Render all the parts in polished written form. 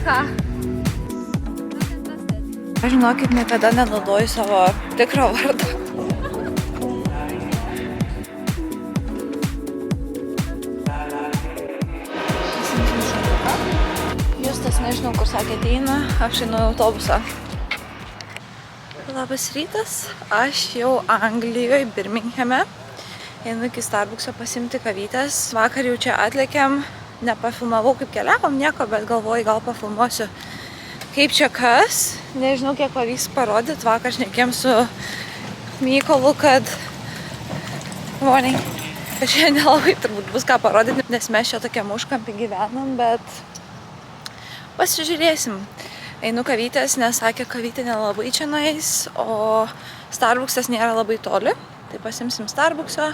ką? Aš žinokit, niekada nenaudoju savo tikro vardą. Justas nežinau, kur sakė ateina, aš einu į autobusą. Labas rytas, aš jau Anglijoje, Birminghame. Einu iki Starbuckso pasimti kavytės. Vakar jau čia atlėkėm, nepafilmavau kaip keliavom, nieko, bet galvoju, gal pafilmuosiu kaip čia kas. Nežinau, kiek pavyks parodyti. Vakar šnekėjom su Mykolu, kad šiandien nelabai turbūt bus ką parodyti, nes mes čia tokiam užkampį gyvenam, bet pasižiūrėsim. Einu kavytės, nes sakė, kavytė nelabai čia nais, o Starbucksas nėra labai toli. Tai pasimsim Starbuckso.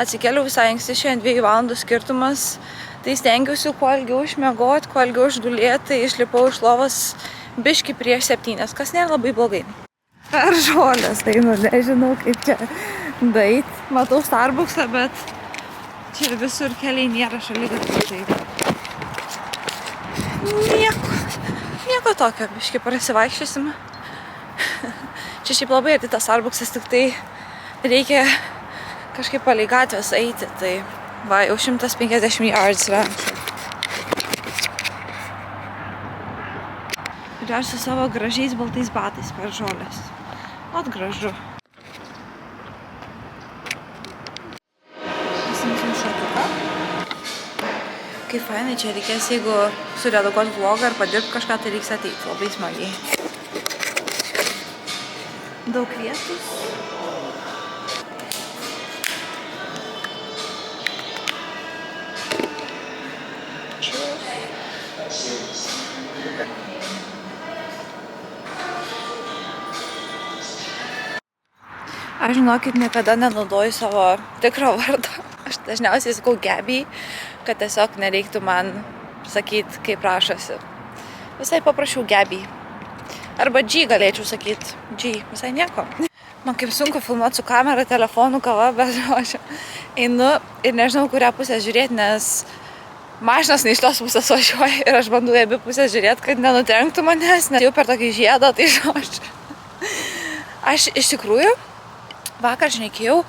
Atsikėliau visai anksti, šiandien 2 valandų skirtumas. Tai stengiausi kuo ilgiau išmiegoti, kuo ilgiau išgulėti. Tai išlipau iš lovos biški prieš 7, kas nėra labai blogai. Per žolės, tai nežinau kaip čia dait. Matau Starbucksą, bet čia visur keliai nėra šaligatvių. Nieko tokio, biški prasivaikščiosim. Čia šiaip labai arti tas Starbucksas, tik tai reikia kažkaip palei gatvės eiti. Tai va, jau 150 yards yra. Ir aš su savo gražiais baltais batais per žolės. Ot gražu. Pasimsim šotuką. Kaip fainai čia reikės, jeigu suredaguot vlogą ar padirbt kažką, tai reiks ateiti labai smagiai. Daug vietos. Aš žinokit, niekada nenaudoju savo tikro vardą. Aš dažniausiai sakau Gabby, kad tiesiog nereiktų man sakyti, kaip rašosi. Visai paprašiau Gabby. Arba G galėčiau sakyti. G, visai nieko. Man kaip sunku filmuoti su kamera, telefonu, kava, bet aš einu ir nežinau, kurią pusę žiūrėti, nes mašinas ne iš tos pusės važiuoja ir aš bandau į abi pusės žiūrėti, kad nenutrenktų manęs, nes jau per tokį žiedą, tai žodžiu. Aš iš tikrųjų vakar šnekėjau,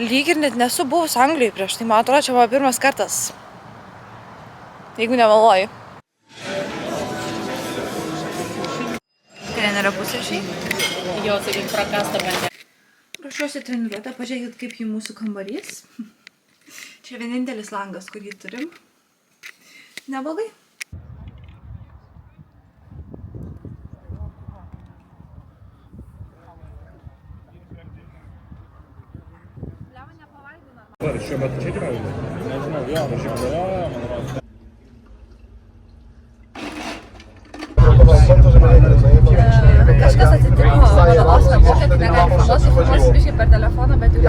lyg ir net nesu buvus Anglijoje prieš tai, man atrodo, čia buvo pirmas kartas. Jeigu nemeluoju. Trenerio pusryčiai. Jo, sakyk, prakasta bandė. Ruošiuosi treniruotę, pažiūrėkit, kaip jų mūsų kambarys. Čia vienintelis langas, kurį turim. Neblogai. Ar šiuo metu čia gyvename? Nežinau, jo, šiaip galvoja, man rodo. Kažkas atsitiko vadovos namuose, tai negali filmuoti, filmuosi biškai per telefoną, bet jau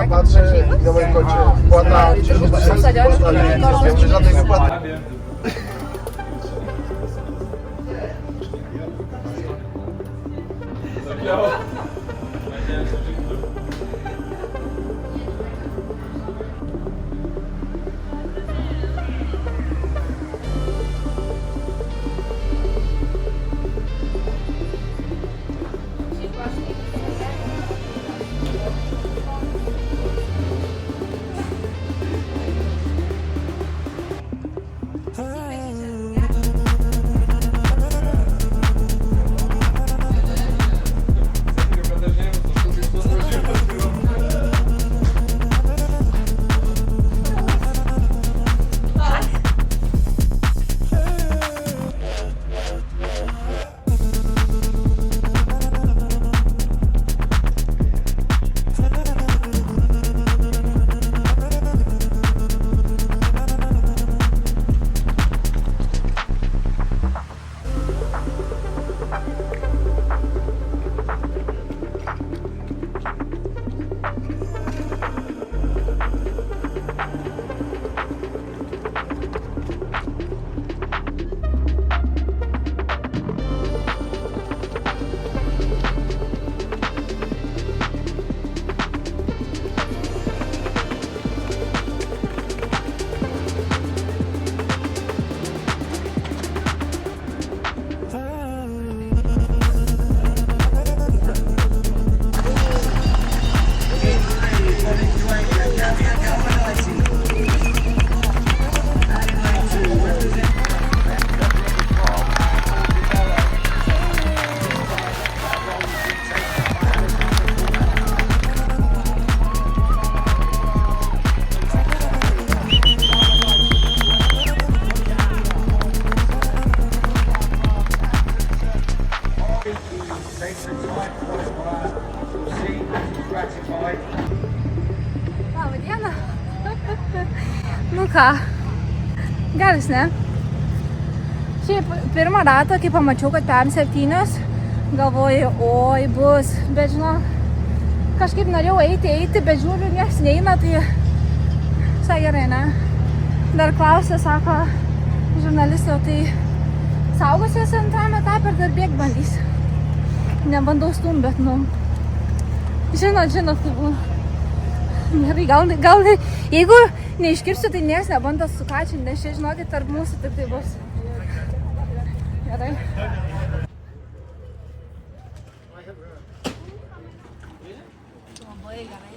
ką? Geras, ne? Šiaip pirmą ratą, kai pamačiau, kad PM7, galvoju, oi, bus, bet žinau, kažkaip norėjau eiti, bet žiūriu, nieks neina, tai visai gerai, ne? Dar klausė, sako, žurnalistė, tai saugosies antrame etape ir dar bėgt bandys. Nebandau stumbėt, nu. Žinot, tai buvo. Gerai, gal jeigu neiškirsiu, tai nieks nebando sukačinti, nes čia, žinokit, tarp mūsų tik tai bus. Gerai. Labai gerai.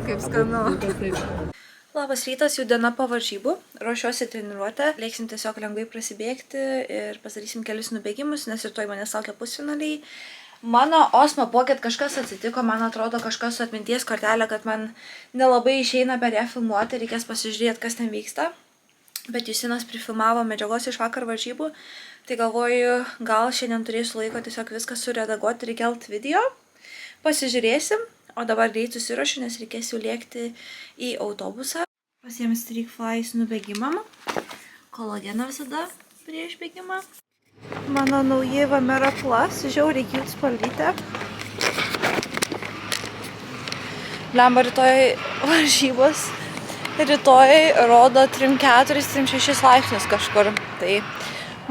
Kaip skanu. Labas rytas, jau diena po varžybų. Ruošiuosi treniruotę. Lėksim tiesiog lengvai prasibėgti ir padarysim kelius nubėgimus, nes rytoj manęs laukia pusfinaliai. Mano osmo buvo, kad kažkas atsitiko, man atrodo kažkas su atminties kortelė, kad man nelabai išeina per ją filmuoti, reikės pasižiūrėti, kas ten vyksta. Bet Justinas prifilmavo medžiagos iš vakar varžybų, tai galvoju, gal šiandien turėsiu laiko tiesiog viską suredaguoti ir įkelt video. Pasižiūrėsim, o dabar greit susiruošiu, nes reikės jau lėkti į autobusą. Pasiėmė Streakfly nubėgimam, kolageną visada prieš bėgimą. Mano nauji Vamera Plus, žiauriai cute spalvytė. Blemba, rytoj varžybos. Rytoj rodo 3,4–3,6 laipsnius kažkur. Tai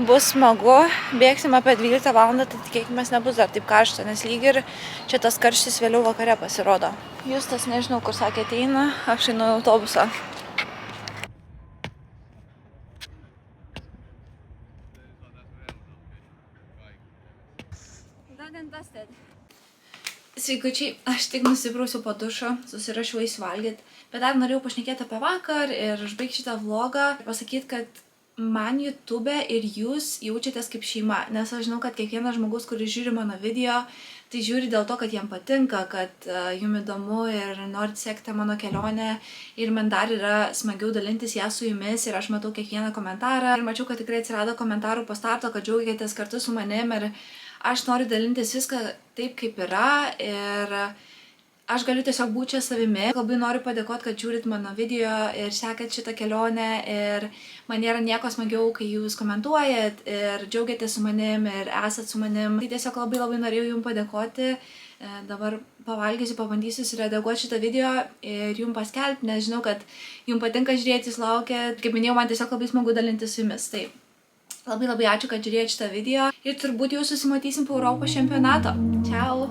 bus smagu. Bėgsim apie 12 valandą, tai tikėkimės nebus dar taip karšta, nes lyg ir čia tas karštis vėliau vakare pasirodo. Justas nežinau, kur sakė ateina, aš einu į autobusą. Sveikučiai, aš tik nusiprausiau po dušo, susirašiau įsivalgyti, bet dar norėjau pašnekėti apie vakar ir užbaigti šitą vlogą ir pasakyti, kad man YouTube ir jūs jaučiatės kaip šeima, nes aš žinau, kad kiekvienas žmogus, kuris žiūri mano video, tai žiūri dėl to, kad jam patinka, kad jums įdomu ir norit sekti mano kelionę ir man dar yra smagiau dalintis ją su jumis ir aš matau kiekvieną komentarą ir mačiau, kad tikrai atsirado komentarų po starto, kad džiaugiatės kartu su manim ir aš noriu dalintis viską taip, kaip yra ir aš galiu tiesiog būti čia savimi. Labai noriu padėkoti, kad žiūrit mano video ir sekat šitą kelionę ir man nėra nieko smagiau, kai jūs komentuojat ir džiaugiatės su manim ir esat su manim. Tai tiesiog labai norėjau jums padėkoti. Dabar pavalgysiu, pabandysiu suredaguoti šitą video ir jums paskelbti, nes žinau, kad jums patinka žiūrėti, jūs laukiat. Kaip minėjau, man tiesiog labai smagu dalintis su jumis. Tai labai ačiū, kad žiūrėjot šitą video ir turbūt jau susimatysim po Europos čempionato. Ciao!